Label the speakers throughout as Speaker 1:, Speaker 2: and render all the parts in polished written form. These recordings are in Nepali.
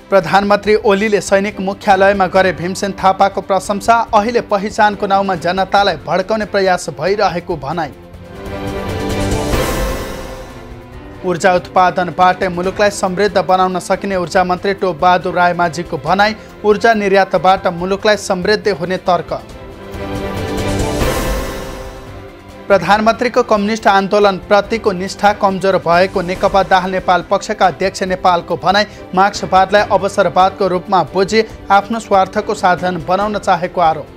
Speaker 1: प्रधानमन्त्री ओलीले सैनिक मुख्यालयमा गरे भीमसेन थापाको प्रशंसा। अहिले पहिचानको नाउँमा जनतालाई भड्काउने प्रयास भइरहेको भनाई। ऊर्जा उत्पादनबाटै मुलुकलाई समृद्ध बनाउन सकिने ऊर्जा मन्त्री टोप बहादुर रायमाझीको भनाई। ऊर्जा निर्यातबाट मुलुकलाई समृद्धि हुने तर्क। प्रधानमन्त्रीको कम्युनिस्ट आन्दोलन प्रतिको निष्ठा कमजोर भएको नेकपा दाहाल नेपाल पक्षका अध्यक्ष नेपालको भनाई। मार्क्सवादलाई अवसरवादको रूपमा बुझी आफ्नो स्वार्थको साधन बनाउन चाहेको आरोप।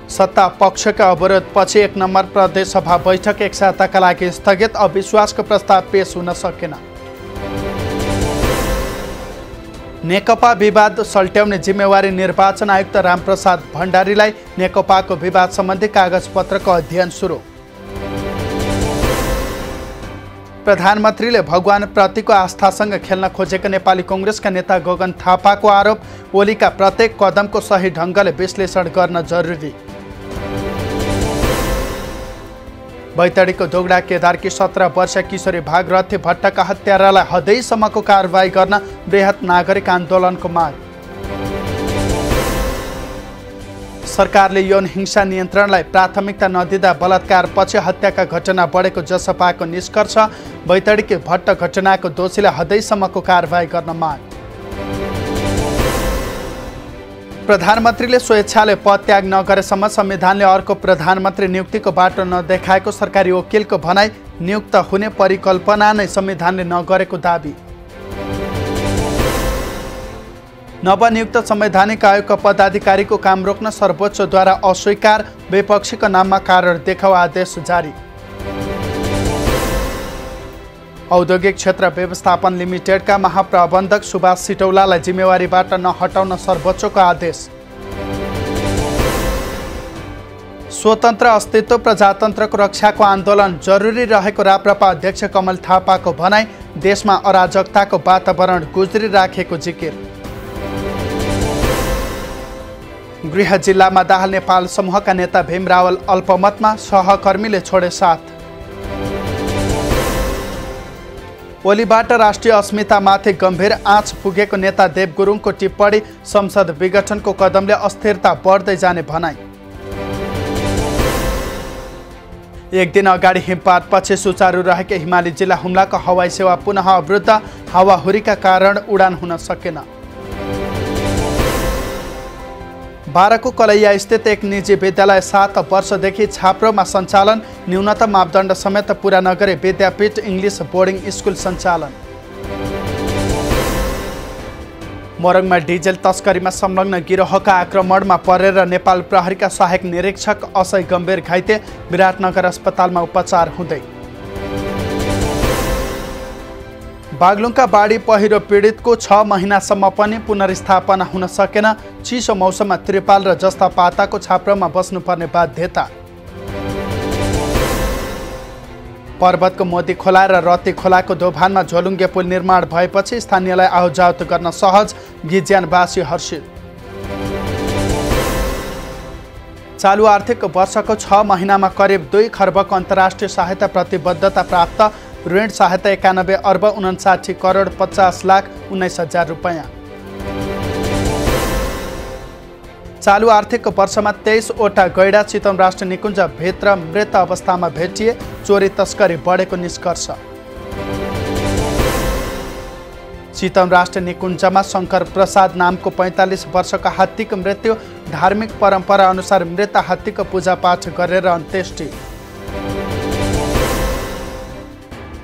Speaker 1: सत्ता पक्षका अवरोधपछि 1 नम्बर प्रदेशसभा बैठक 1 साताका लागि स्थगित। अविश्वासको प्रस्ताव पेश हुन सकेन। नेकपा विवाद सल्ट्याउने जिम्मेवारी निर्वाचन आयुक्त रामप्रसाद भण्डारीलाई। नेकपाको विवाद सम्बन्धी कागजपत्रको अध्ययन सुरु। प्रधानमन्त्रीले भगवान प्रतिको आस्थासँग खेल्न खोजेका नेपाली कांग्रेसका नेता गगन थापाको आरोप। ओलीका प्रत्येक कदमको सही ढङ्गले विश्लेषण गर्न जरुरी। बैतडीको दोगडा केदारकी 17 वर्षीय किशोरी भागरथी भट्टका हत्यारालाई हदैसम्मको कारबाही गर्न बृहत नागरिक आन्दोलनको माग। सरकारले यौन हिंसा नियन्त्रणलाई प्राथमिकता नदिँदा बलात्कारपछि हत्याका घटना बढेको जसपाको निष्कर्ष। बैतडीकी भट्ट घटनाको दोषीलाई हदैसम्मको कारबाही गर्न माग। प्रधानमन्त्रीले स्वेच्छाले पदत्याग नगरेसम्म संविधानले अर्को प्रधानमन्त्री नियुक्तिको बाटो नदेखाएको सरकारी वकिलको भनाई। नियुक्त हुने परिकल्पना नै संविधानले नगरेको दाबी। नवनियुक्त संवैधानिक आयोगका पदाधिकारीको काम रोक्न सर्वोच्चद्वारा अस्वीकार। विपक्षीको नाममा कारण देखाउ आदेश जारी। औद्योगिक क्षेत्र व्यवस्थापन लिमिटेडका महाप्रबन्धक सुभाष सिटौलालाई जिम्मेवारीबाट नहटाउन सर्वोच्चको आदेश। स्वतन्त्र अस्तित्व प्रजातन्त्रको रक्षाको आन्दोलन जरुरी रहेको राप्रपा अध्यक्ष कमल थापाको भनाई। देशमा अराजकताको वातावरण गुज्रिराखेको जिकिर। गृह जिल्लामा दाहाल नेपाल समूहका नेता भीम रावल अल्पमतमा, सहकर्मीले छोडे साथ। ओलीबाट राष्ट्रिय अस्मितामाथि गम्भीर आँच पुगेको नेता देव गुरुङको टिप्पणी। संसद विघटनको कदमले अस्थिरता बढ्दै जाने भनाई। एक दिन अगाडि हिमपातपछि सुचारू रहेको हिमाली जिल्ला हुम्लाको हवाई सेवा पुनः अवरुद्ध। हावाहुरीका कारण उडान हुन सकेन। बाराको कलैया स्थित एक निजी विद्यालय 7 वर्षदेखि छाप्रोमा सञ्चालन। न्यूनतम मापदण्ड समेत पूरा नगरे विद्यापीठ इङ्ग्लिस बोर्डिङ स्कुल सञ्चालन। मोरङमा डिजेल तस्करीमा संलग्न गिरोहका आक्रमणमा परेर नेपाल प्रहरीका सहायक निरीक्षक असय गम्भीर घाइते। विराटनगर अस्पतालमा उपचार हुँदै। बागलुङका बाढी पहिरो पीडितको 6 महिनासम्म पनि पुनर्स्थापना हुन सकेन। चिसो मौसममा त्रिपाल र जस्ता पाताको छाप्रोमा बस्नुपर्ने बाध्यता। पर्वतको मोती खोला र रती खोलाको दोभानमा झोलुङ्गे पुल निर्माण भएपछि स्थानीयलाई आवजावत गर्न सहज। गिज्यानवासी हर्षित। चालु आर्थिक वर्षको 6 महिनामा करिब 2 खर्बको अन्तर्राष्ट्रिय सहायता प्रतिबद्धता प्राप्त। ऋण सहायता 91 अर्ब 59 करोड 50 लाख 19 हजार रुपैयाँ। चालु आर्थिक वर्षमा 23 वटा गैडा चितवन राष्ट्र निकुञ्ज भित्र मृत अवस्थामा भेटिए। चोरी तस्करी बढेको निष्कर्ष। चितवन राष्ट्र निकुञ्जमा शङ्कर प्रसाद नामको 45 वर्षका हात्तीको मृत्यु। धार्मिक परम्परा अनुसार मृत हात्तीको पूजापाठ गरेर अन्त्येष्टि।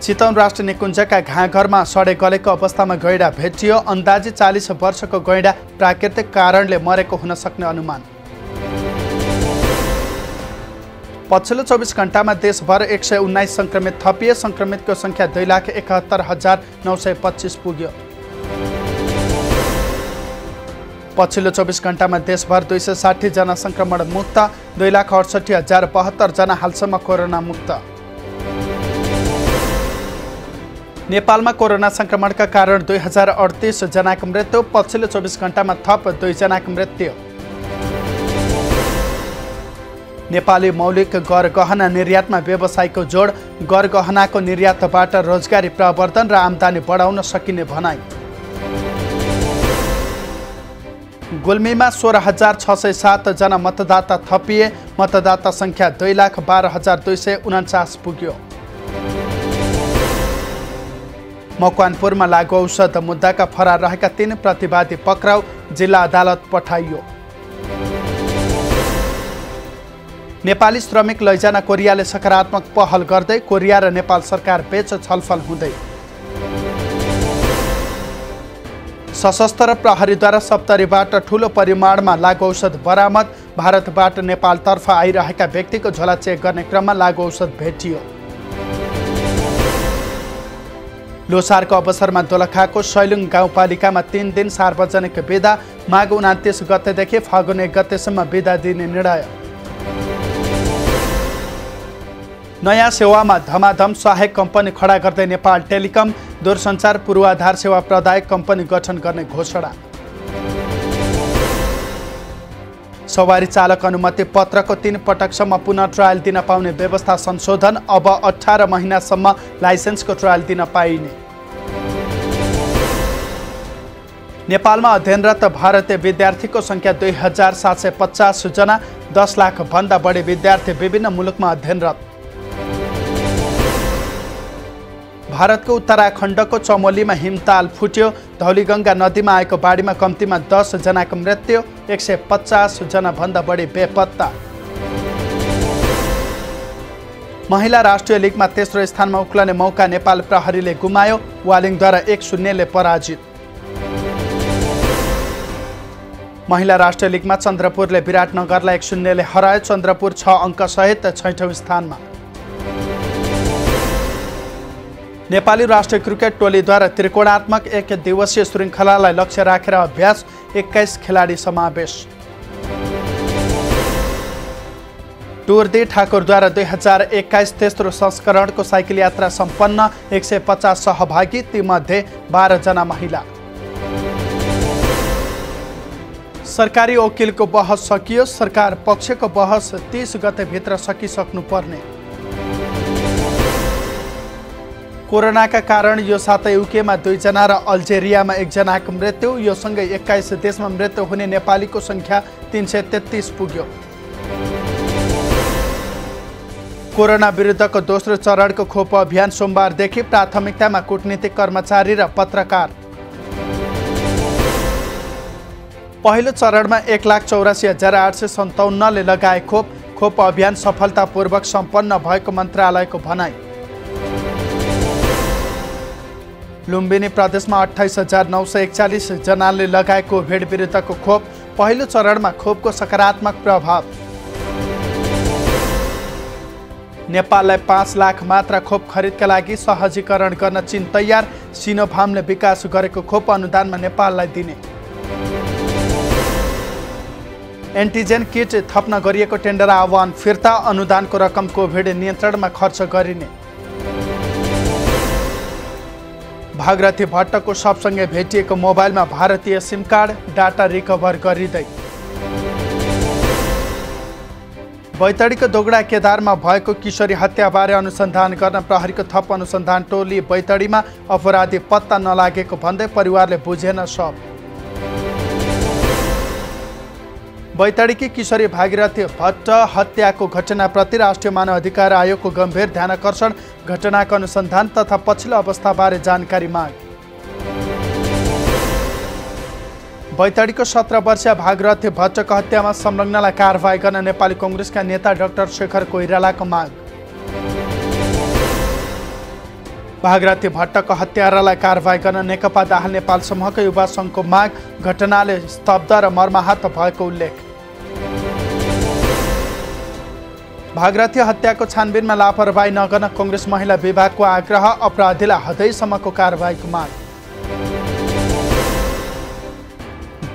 Speaker 1: चितवन राष्ट्र निकुञ्जका घाँघरमा सडे गलेको अवस्थामा गैडा भेटियो। अन्दाजी 40 वर्षको गैडा प्राकृतिक कारणले मरेको हुन सक्ने अनुमान। पछिल्लो 24 घण्टामा देशभर 119 सङ्क्रमित थपिए। सङ्क्रमितको सङ्ख्या 2,71,925 पुग्यो। पछिल्लो 24 घण्टामा देशभर 260 जना सङ्क्रमण मुक्त। 2,68,072 जना हालसम्म कोरोना मुक्त। नेपालमा कोरोना संक्रमणका कारण 2038 जनाको मृत्यु। पछिल्लो 24 घण्टामा थप 2 जनाको मृत्यु। नेपाली मौलिक गरगहना निर्यातमा व्यवसायको जोड, गरगहनाको निर्यातबाट रोजगारी प्रवर्धन र आम्दानी बढाउन सकिने भनाई। गुल्मीमा 16,607 जना मतदाता थपिए, मतदाता सङ्ख्या 2,12,249 पुग्यो। मकवानपुरमा लागु औषध मुद्दाका फरार रहेका 3 प्रतिवादी पक्राउ, जिल्ला अदालत पठाइयो। नेपाली श्रमिक लैजान कोरियाले सकारात्मक पहल गर्दै, कोरिया र नेपाल सरकार बीच छलफल हुँदै। सशस्त्र प्रहरीद्वारा सप्तरीबाट ठूलो परिमाणमा लागु औषध बरामद, भारतबाट नेपालतर्फ आइरहेका व्यक्तिको झोला चेक गर्ने क्रममा लागु औषध भेटियो। लोसारको अवसरमा दोलखाको सैलुङ गाउँपालिकामा 3 दिन सार्वजनिक बिदा, माघ 29 गतेदेखि फागुन 1 गतेसम्म बिदा दिने निर्णय। नयाँ सेवामा धमाधम सहायक कम्पनी खडा गर्दै नेपाल टेलिकम, दूरसञ्चार पूर्वाधार सेवा प्रदायक कम्पनी गठन गर्ने घोषणा। सवारी चालक अनुमति पत्रको 3 पटकसम्म पुनः ट्रायल दिन पाउने व्यवस्था संशोधन, अब 18 महिनासम्म लाइसेन्सको ट्रायल दिन पाइने। नेपालमा अध्ययनरत भारतीय विद्यार्थीको सङ्ख्या 2,750 जना, 10 लाखभन्दा बढी विद्यार्थी विभिन्न मुलुकमा अध्ययनरत। भारतको उत्तराखण्डको चमोलीमा हिमताल फुट्यो, धौलीगङ्गा नदीमा आएको बाढीमा कम्तीमा 10 जनाको मृत्यु, 150 जनाभन्दा बढी बेपत्ता। महिला राष्ट्रिय लिगमा तेस्रो स्थानमा उक्लने मौका नेपाल प्रहरीले गुमायो, वालिङद्वारा 1-0 पराजित। महिला राष्ट्रिय लिगमा चन्द्रपुरले विराटनगरलाई 1-0 हरायो, चन्द्रपुर 6 अङ्कसहित 6औं स्थानमा। नेपाली राष्ट्रिय क्रिकेट टोलीद्वारा त्रिकोणात्मक 1 दिवसीय श्रृङ्खलालाई लक्ष्य राखेर अभ्यास, 21 खेलाडी समावेश। टुर दी ठाकुरद्वारा 2021 तेस्रो संस्करणको साइकल यात्रा सम्पन्न, 150 सहभागी, तीमध्ये 12 जना महिला। सरकारी वकिलको बहस सकियो, सरकार पक्षको बहस 30 गतेभित्र सकिसक्नुपर्ने। कोरोनाका कारण यो साता युकेमा 2 जना र अल्जेरियामा 1 जनाको मृत्यु, यो सँगै 21 देशमा मृत्यु हुने नेपालीको सङ्ख्या 333 पुग्यो। कोरोना विरुद्धको दोस्रो चरणको खोप अभियान सोमबारदेखि, प्राथमिकतामा कूटनीतिक कर्मचारी र पत्रकार। पहिलो चरणमा 1,84,857 ले लगाए खोप, खोप अभियान सफलतापूर्वक सम्पन्न भएको मन्त्रालयको भनाई। लुम्बिनी प्रदेशमा 28,941 जनाले लगाए कोभिड विरुद्धको खोप, पहिलो चरणमा खोपको सकारात्मक प्रभाव। नेपाललाई 5 लाख मात्रा खोप खरिदका लागि सहजीकरण गर्न चीन तयार, सिनोफार्मले विकास गरेको खोप अनुदानमा नेपाललाई दिने। एन्टिजेन किट थप्न गरिएको टेन्डर आह्वान फिर्ता, अनुदानको रकम कोभिड नियन्त्रणमा खर्च गरिने। भागरथी भट्टको शवसँगै भेटिएको मोबाइलमा भारतीय सिम कार्ड, डाटा रिकभर गरिँदै। बैतडीको दोगडा केदारमा भएको किशोरी हत्याबारे अनुसन्धान गर्न प्रहरीको थप अनुसन्धान टोली बैतडीमा, अपराधी पत्ता नलागेको भन्दै परिवारले बुझेन शव। बैतडीकी किशोरी भागीरथी भट्ट हत्याको घटनाप्रति राष्ट्रिय मानव अधिकार आयोगको गम्भीर ध्यानकर्षण, घटनाको अनुसन्धान तथा पछिल्लो अवस्थाबारे जानकारी माग। बैतडीको 17 वर्षीय भागीरथी भट्टको हत्यामा संलग्नलाई कारवाही गर्न नेपाली कांग्रेसका नेता डाक्टर शेखर कोइरालाको माग। भागीरथी भट्टको हत्यारालाई कारवाही गर्न नेकपा दाहाल नेपाल समूहको युवा सङ्घको माग, घटनाले स्तब्ध र मर्माहत भएको उल्लेख। भागीरथी हत्याको छानबिनमा लापरवाही नगर्न कांग्रेस महिला विभागको आग्रह, अपराधीलाई हदैसम्मको कारवाहीको माग।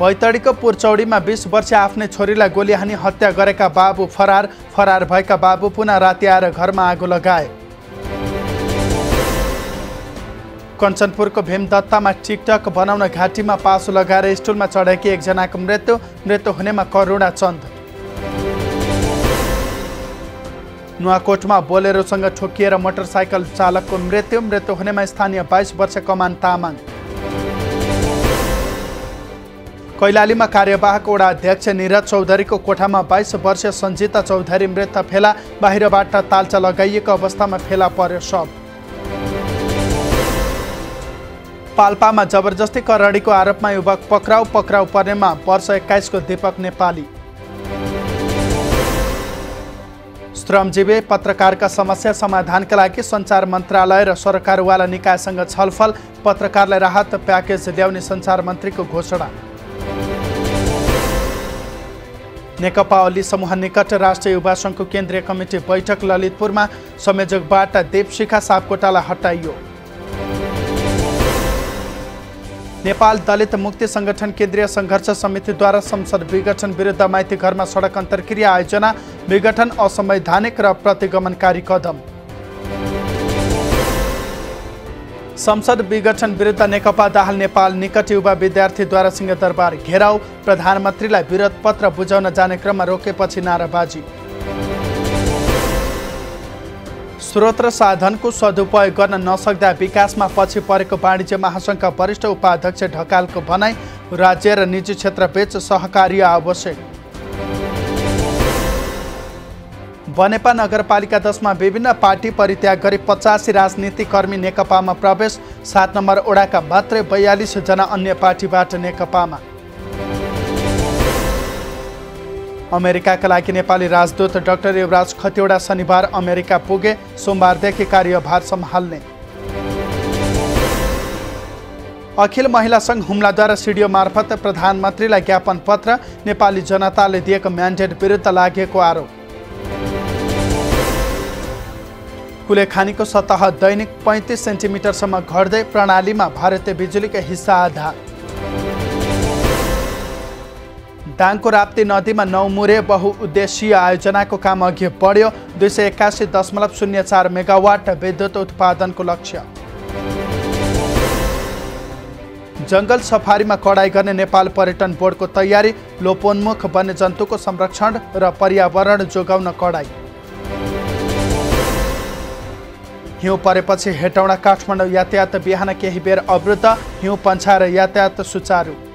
Speaker 1: बैतडीको पुरचौडीमा 20 वर्षीय आफ्नै छोरीलाई गोली हानी हत्या गरेका बाबु फरार, फरार भएका बाबु पुनः राति आएर घरमा आगो लगाए। कञ्चनपुरको भीमदत्तामा टिकटक बनाउन घाँटीमा पासो लगाएर स्टुलमा चढेकी 1 जनाको मृत्यु, मृत्यु हुनेमा करुणा चन्द। नुवाकोटमा बोलेरोसँग ठोकिएर मोटरसाइकल चालकको मृत्यु हुनेमा स्थानीय 22 वर्ष कमान तामाङ। कैलालीमा कार्यवाहक वडा अध्यक्ष निरज चौधरीको कोठामा 22 वर्षीय सञ्जिता चौधरी मृत फेला, बाहिरबाट ताल्चा लगाइएको अवस्थामा फेला पर्यो शव। पाल्पामा जबरजस्ती करडीको आरोपमा युवक पक्राउ पर्नेमा वर्ष 21 को दीपक नेपाली। श्रमजीवी पत्रकारका समस्या समाधानका लागि सञ्चार मन्त्रालय र सरकारवाला निकायसँग छलफल, पत्रकारलाई राहत प्याकेज ल्याउने सञ्चार मन्त्रीको घोषणा। नेकपा ओली समूह निकट राष्ट्रिय युवा सङ्घको केन्द्रीय कमिटी बैठक ललितपुरमा, संयोजकबाट देवशिखा सापकोटालाई हटाइयो। नेपाल दलित मुक्ति संगठन केन्द्रीय सङ्घर्ष समितिद्वारा संसद विघटन विरुद्ध माइती घरमा सडक अन्तर्क्रिया आयोजना, विघटन असंवैधानिक र प्रतिगमनकारी कदम। संसद विघटन विरुद्ध नेकपा दाहाल नेपाल निकट युवा विद्यार्थीद्वारा सिंहदरबार घेराउ, प्रधानमन्त्रीलाई विरोध पत्र बुझाउन जाने क्रममा रोकेपछि नाराबाजी। स्रोत र साधनको सदुपयोग गर्न नसक्दा विकासमा पछि परेको वाणिज्य महासङ्घका वरिष्ठ उपाध्यक्ष ढकालको भनाई, राज्य र निजी क्षेत्रबीच सहकार्य आवश्यक। बनेपा नगरपालिका 10 मा विभिन्न पार्टी परित्याग गरी 85 राजनीतिकर्मी नेकपामा प्रवेश, 7 नम्बर ओडाका मात्रै 42 जना अन्य पार्टीबाट नेकपामा। अमेरिकाका लागि नेपाली राजदूत डाक्टर युवराज खतिवडा शनिबार अमेरिका पुगे, सोमबारदेखि कार्यभार सम्हाल्ने। अखिल महिला सङ्घ हुम्लाद्वारा सिडिओ मार्फत प्रधानमन्त्रीलाई ज्ञापन पत्र, नेपाली जनताले दिएको म्यान्डेट विरुद्ध लागेको आरोप। कुलेखानीको सतह दैनिक 35 सेन्टिमिटरसम्म घट्दै, प्रणालीमा भारतीय बिजुलीको हिस्सा आधा। दाङको राप्ती नदीमा 9 मुरे बहुउद्देशीय आयोजनाको काम अघि बढ्यो, 281.04 मेगावाट विद्युत उत्पादनको लक्ष्य। जङ्गल सफारीमा कडाई गर्ने नेपाल पर्यटन बोर्डको तयारी, लोपोन्मुख वन्यजन्तुको संरक्षण र पर्यावरण जोगाउन कडाई। हिउँ परेपछि हेटौँडा काठमाडौँ यातायात बिहान केही बेर अवरुद्ध, हिउँ पन्छाएर यातायात सुचारू।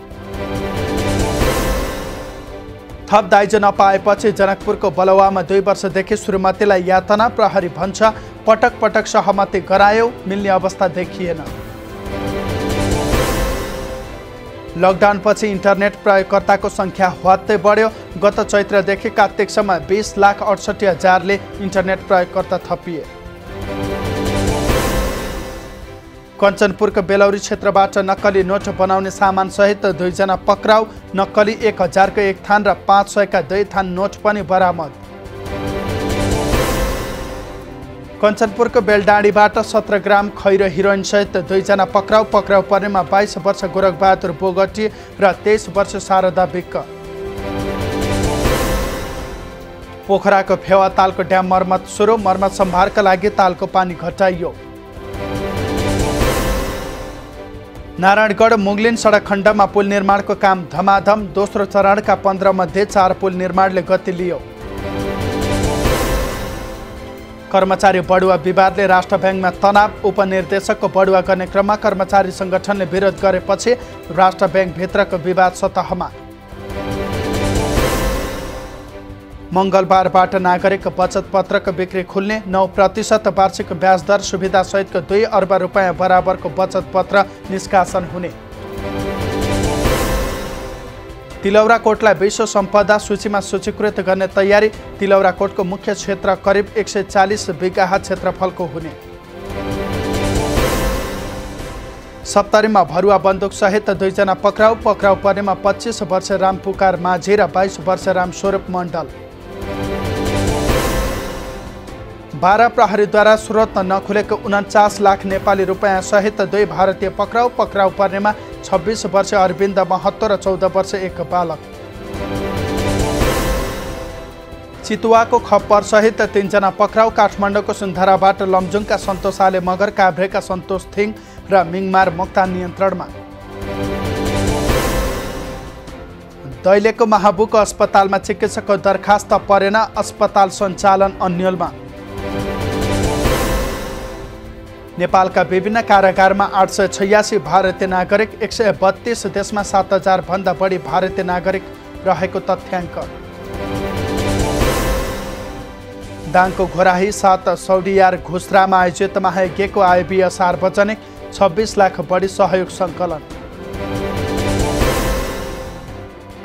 Speaker 1: थप दाइजो नपाएपछि जनकपुरको बलवामा 2 वर्षदेखि श्रीमतीलाई यातना, प्रहरी भन्छ पटक पटक सहमति गरायो, मिल्ने अवस्था देखिएन। लकडाउनपछि इन्टरनेट प्रयोगकर्ताको सङ्ख्या हत्तै बढ्यो, गत चैत्रदेखि कार्तिकसम्म 20,68,000ले इन्टरनेट प्रयोगकर्ता थपिए। कञ्चनपुरको बेलौरी क्षेत्रबाट नक्कली नोट बनाउने सामानसहित 2 जना पक्राउ, नक्कली 1000 को 1 थान र 500 का 2 थान नोट पनि बरामद। कञ्चनपुरको बेलडाँडीबाट 17 ग्राम खैरो हिरोइनसहित 2 जना पक्राउ पर्नेमा 22 वर्ष गोरखबहादुर बोगटी र 23 वर्ष शारदा विक्क। पोखराको फेवा तालको ड्याम मर्मत सुरु, मर्मत सम्भारका लागि तालको पानी घटाइयो। नारायणगढ मुगलिन सडक खण्डमा पुल निर्माणको काम धमाधम, दोस्रो चरणका 15 मध्ये 4 पुल निर्माणले गति लियो। कर्मचारी बढुवा विवादले राष्ट्र ब्याङ्कमा तनाव, उपनिर्देशकको बढुवा गर्ने क्रममा कर्मचारी सङ्गठनले विरोध गरेपछि राष्ट्र ब्याङ्कभित्रको विवाद सतहमा। मङ्गलबारबाट नागरिक बचत पत्रको बिक्री खुल्ने, 9% वार्षिक ब्याज दर सुविधासहितको 2 अर्ब रुपैयाँ बराबरको बचत पत्र निष्कासन हुने। तिलौरा कोटलाई विश्व सम्पदा सूचीमा सूचीकृत गर्ने तयारी, तिलौरा कोटको मुख्य क्षेत्र करिब 140 बिघा क्षेत्रफलको हुने। सप्तरीमा भरुवा बन्दुकसहित 2 जना पक्राउ पर्नेमा 25 वर्ष राम पुकार माझी र 22 वर्ष राम स्वरूप मण्डल। 12 प्रहरीद्वारा स्रोत नखुलेको 49 लाख नेपाली रुपैयाँ सहित 2 भारतीय पक्राउ पर्नेमा 26 वर्ष अरविन्द महतो र 14 वर्ष एक बालक। चितुवाको खप्पर सहित 3 जना पक्राउ, काठमाडौँको सुन्धाराबाट लमजुङका सन्तोष आले मगर, काभ्रेका सन्तोष थिङ र मिङमार मोक्तान नियन्त्रणमा। दैलेखको महाबुको अस्पतालमा चिकित्सकको दरखास्त परेन, अस्पताल सञ्चालन अन्यलमा। नेपालका विभिन्न कारागारमा 886 भारतीय नागरिक, 132 देशमा 7000 भन्दा बढी भारतीय नागरिक रहेको तथ्याङ्क। दाङको घोराही 7 सौडियार घुस्रामा आयोजित महायज्ञको आयव्यय सार्वजनिक, 26 लाख बढी सहयोग सङ्कलन।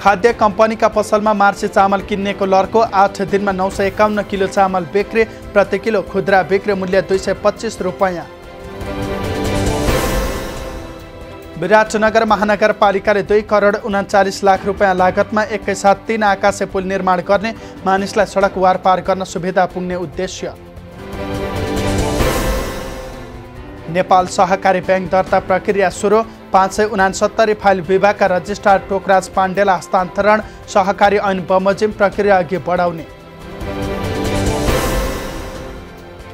Speaker 1: खाद्य कम्पनीका पसलमा मार्सी चामल किन्नेको लर्को, 8 दिनमा 951 किलो चामल बिक्री, प्रति किलो खुद्रा बिक्री मूल्य 225 रुपैयाँ। विराटनगर महानगरपालिकाले 2 करोड 39 लाख रुपैयाँ लागतमा एकैसाथ 3 आकाशे पुल निर्माण गर्ने, मानिसलाई सडक वारपार गर्न सुविधा पुग्ने उद्देश्य। नेपाल सहकारी ब्याङ्क दर्ता प्रक्रिया सुरु, 569 फाइल विभागका रजिस्ट्रार टोकराज पाण्डेलाई हस्तान्तरण, सहकारी ऐन बमोजिम प्रक्रिया अघि बढाउने।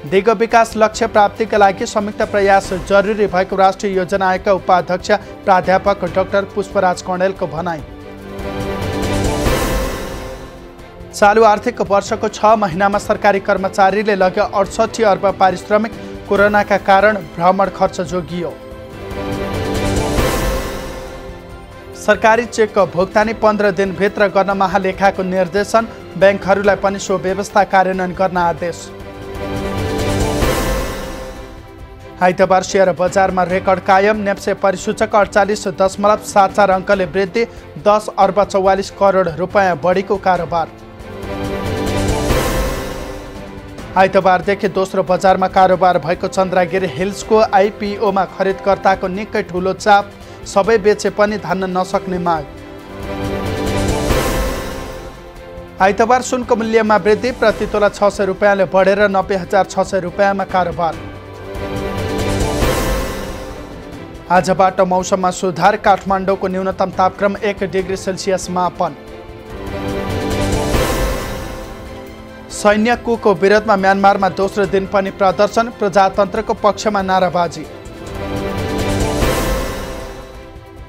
Speaker 1: दिगो विकास लक्ष्य प्राप्तिका लागि संयुक्त प्रयास जरुरी भएको राष्ट्रिय योजना आयोगका उपाध्यक्ष प्राध्यापक डाक्टर पुष्पराज कणेलको भनाई। चालु आर्थिक वर्षको 6 महिनामा सरकारी कर्मचारीले लग्यो 68 अर्ब पारिश्रमिक, कोरोनाका कारण भ्रमण खर्च जोगियो। सरकारी चेकको भुक्तानी 15 दिनभित्र गर्न महालेखाको निर्देशन, ब्याङ्कहरूलाई पनि सो व्यवस्था कार्यान्वयन गर्न आदेश। आइतबार सेयर बजारमा रेकर्ड कायम, नेप्से परिसूचक 48.74 अङ्कले वृद्धि, 10 अर्ब 44 करोड रुपैयाँ बढीको कारोबार। आइतबारदेखि दोस्रो बजारमा कारोबार भएको चन्द्रगिरी हिल्सको आइपिओमा खरिदकर्ताको निकै ठुलो चाप, सबै बेचे पनि धान्न नसक्ने माग। आइतबार सुनको मूल्यमा वृद्धि, प्रति तोला 600 रुपैयाँले बढेर 90,600 रुपैयाँमा कारोबार। आजबाट मौसममा सुधार, काठमाडौँको न्यूनतम तापक्रम 1 डिग्री सेल्सियस मापन। सैन्य कुको विरोधमा म्यानमारमा दोस्रो दिन पनि प्रदर्शन, प्रजातन्त्रको पक्षमा नाराबाजी।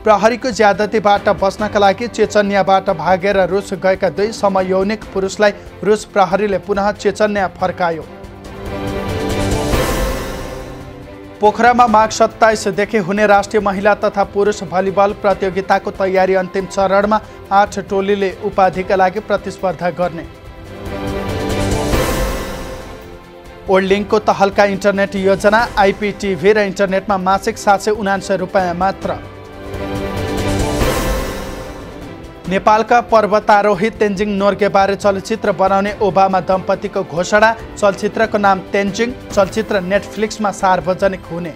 Speaker 1: प्रहरीको ज्यादतीबाट बस्नका लागि चेचन्याबाट भागेर रुस गएका 2 समयौनिक पुरुषलाई रुस प्रहरीले पुनः चेचन्या फर्कायो। पोखरामा माघ 27 देखि हुने राष्ट्रिय महिला तथा पुरुष भलिबल प्रतियोगिताको तयारी अन्तिम चरणमा, 8 टोलीले उपाधिका लागि प्रतिस्पर्धा गर्ने। ओल्डिङको तहल्का इन्टरनेट योजना, आइपिटिभी र इन्टरनेटमा मासिक 779 रुपैयाँ मात्र। नेपालका पर्वतारोही तेन्जिङ नोर्गेबारे चलचित्र बनाउने ओबामा दम्पतिको घोषणा, चलचित्रको नाम तेन्जिङ, चलचित्र नेटफ्लिक्समा सार्वजनिक हुने।